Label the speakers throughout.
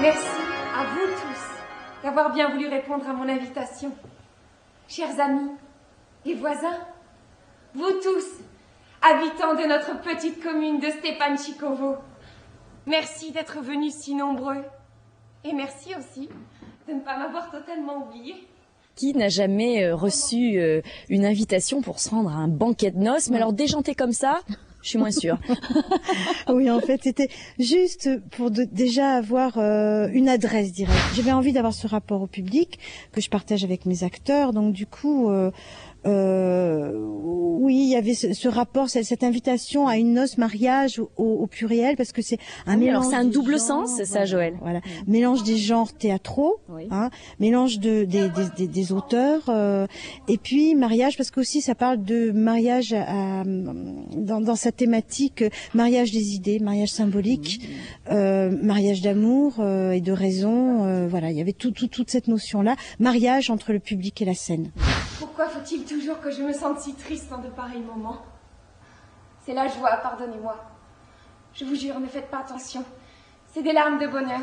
Speaker 1: Merci à vous tous d'avoir bien voulu répondre à mon invitation. Chers amis et voisins, vous tous, habitants de notre petite commune de Stepanchikovo, merci d'être venus si nombreux. Et merci aussi de ne pas m'avoir totalement oublié.
Speaker 2: Qui n'a jamais reçu une invitation pour se rendre à un banquet de noces? Mais alors déjanté comme ça, je suis moins sûre.
Speaker 3: Oui, en fait, c'était juste pour déjà avoir une adresse directe. J'avais envie d'avoir ce rapport au public que je partage avec mes acteurs. Donc du coup, oui, il y avait ce rapport, cette invitation à une noce mariage au pluriel, parce que c'est un mélange.
Speaker 2: C'est un double
Speaker 3: genres,
Speaker 2: sens, c'est ça, Joël.
Speaker 3: Voilà, mélange des genres théâtraux,
Speaker 2: Oui.
Speaker 3: hein, mélange des auteurs, et puis mariage, parce qu'aussi ça parle de mariage dans sa thématique, mariage des idées, mariage symbolique, mariage d'amour et de raison. Voilà, il y avait toute cette notion-là, mariage entre le public et la scène.
Speaker 1: Pourquoi faut-il toujours que je me sente si triste en de pareils moments? C'est la joie, pardonnez-moi. Je vous jure, ne faites pas attention. C'est des larmes de bonheur.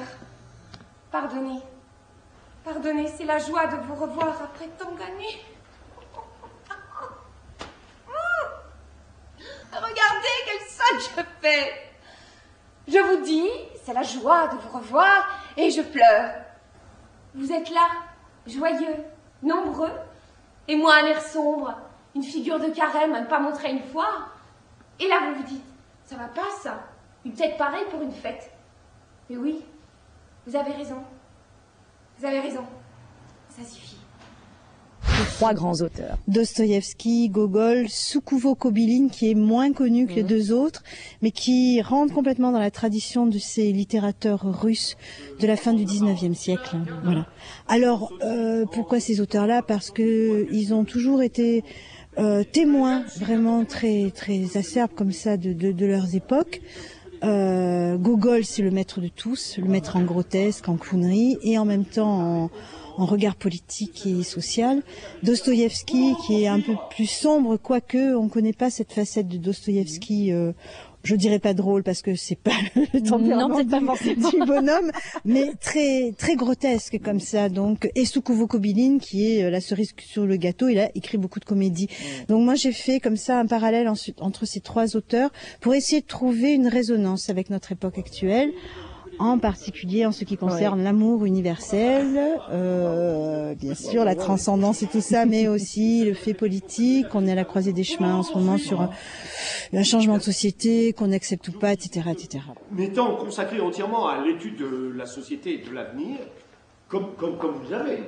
Speaker 1: Pardonnez. Pardonnez, c'est la joie de vous revoir après tant d'années. Regardez quel sac je fais. Je vous dis, c'est la joie de vous revoir et je pleure. Vous êtes là, joyeux, nombreux, et moi un air sombre, une figure de carême à ne pas montrer une fois. Et là vous vous dites, ça va pas ça, une tête pareille pour une fête. Mais oui, vous avez raison. Vous avez raison, ça suffit.
Speaker 2: Trois grands auteurs.
Speaker 3: Dostoïevski, Gogol, Soukouvo-Kobyline, qui est moins connu que les deux autres, mais qui rentre complètement dans la tradition de ces littérateurs russes de la fin du 19e siècle. Voilà. Alors, pourquoi ces auteurs-là? Parce que ils ont toujours été témoins vraiment très très acerbes comme ça de leurs époques. Gogol, c'est le maître de tous, le maître en grotesque, en clownerie, et en même temps en regard politique et social. Dostoïevski, qui est un peu plus sombre, quoique on connaît pas cette facette de Dostoïevski, je dirais pas drôle parce que c'est pas le tempérament du bonhomme, mais très très grotesque comme ça. Donc, et Soukouvo-Kobyline, qui est la cerise sur le gâteau, il a écrit beaucoup de comédies. Donc moi j'ai fait comme ça un parallèle entre ces trois auteurs pour essayer de trouver une résonance avec notre époque actuelle. En particulier en ce qui concerne l'amour universel, bien sûr la transcendance et tout ça, mais aussi le fait politique. On est à la croisée des chemins en ce moment sur un changement de société, qu'on accepte ou pas, etc., etc.
Speaker 4: M'étant consacré entièrement à l'étude de la société et de l'avenir, comme vous le savez,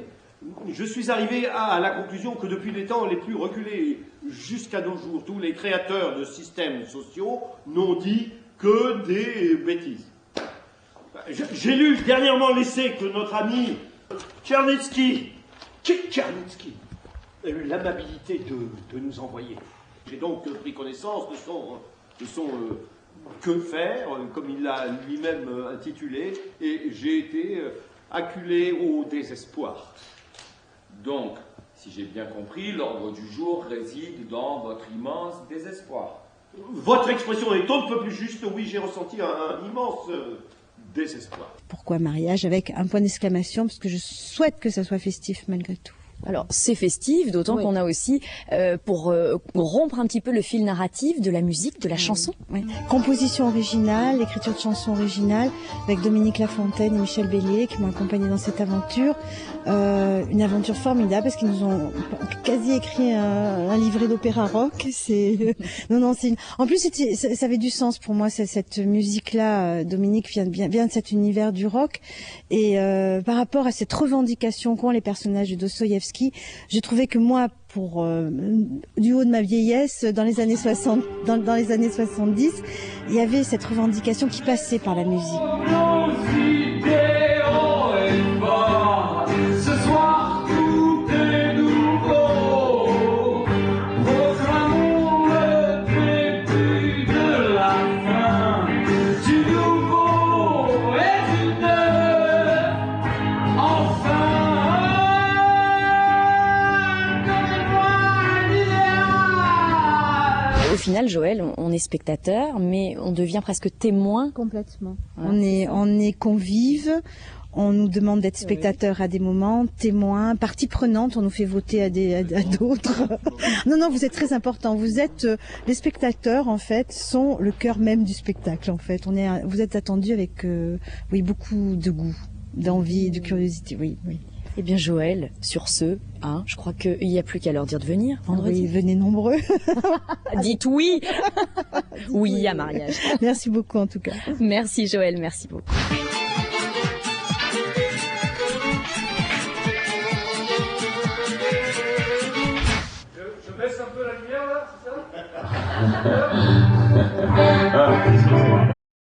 Speaker 4: je suis arrivé à la conclusion que depuis les temps les plus reculés jusqu'à nos jours, tous les créateurs de systèmes sociaux n'ont dit que des bêtises. J'ai lu dernièrement l'essai que notre ami Tchernitsky a eu l'amabilité de nous envoyer. J'ai donc pris connaissance de son que faire, comme il l'a lui-même intitulé, et j'ai été acculé au désespoir.
Speaker 5: Donc, si j'ai bien compris, l'ordre du jour réside dans votre immense désespoir.
Speaker 4: Votre expression est un peu plus juste, oui, j'ai ressenti un immense désespoir.
Speaker 3: Pourquoi mariage avec un point d'exclamation? Parce que je souhaite que ça soit festif malgré tout.
Speaker 2: Alors c'est festif, d'autant qu'on a aussi, pour rompre un petit peu le fil narratif de la musique, de la chanson.
Speaker 3: Oui. Composition originale, écriture de chansons originales, avec Dominique Lafontaine et Michel Bélier qui m'ont accompagné dans cette aventure. Une aventure formidable parce qu'ils nous ont quasi écrit un livret d'opéra rock. C'est En plus ça avait du sens pour moi cette musique-là. Dominique vient de cet univers du rock et par rapport à cette revendication qu'ont les personnages de Dostoïevski, j'ai trouvé que moi, du haut de ma vieillesse, dans les années 60, dans les années 70, il y avait cette revendication qui passait par la musique.
Speaker 6: Ce soir, tout est nouveau. Proclamons le début de la fin, du nouveau et du neuf. Enfin,
Speaker 2: final, Joël, on est spectateur, mais on devient presque témoin.
Speaker 3: Complètement.
Speaker 2: Ouais,
Speaker 3: on est convive. On nous demande d'être spectateur à des moments, témoin, partie prenante. On nous fait voter à d'autres. Non, vous êtes très important. Vous êtes les spectateurs, en fait, sont le cœur même du spectacle. En fait, vous êtes attendus avec beaucoup de goût, d'envie, de curiosité. Oui.
Speaker 2: Eh bien, Joël, sur ce, je crois qu'il n'y a plus qu'à leur dire de venir vendredi.
Speaker 3: Oui, venez nombreux.
Speaker 2: Dites oui. Oui à mariage.
Speaker 3: Merci beaucoup en tout cas.
Speaker 2: Merci Joël, merci beaucoup.
Speaker 4: Je baisse un peu la lumière là, c'est ça?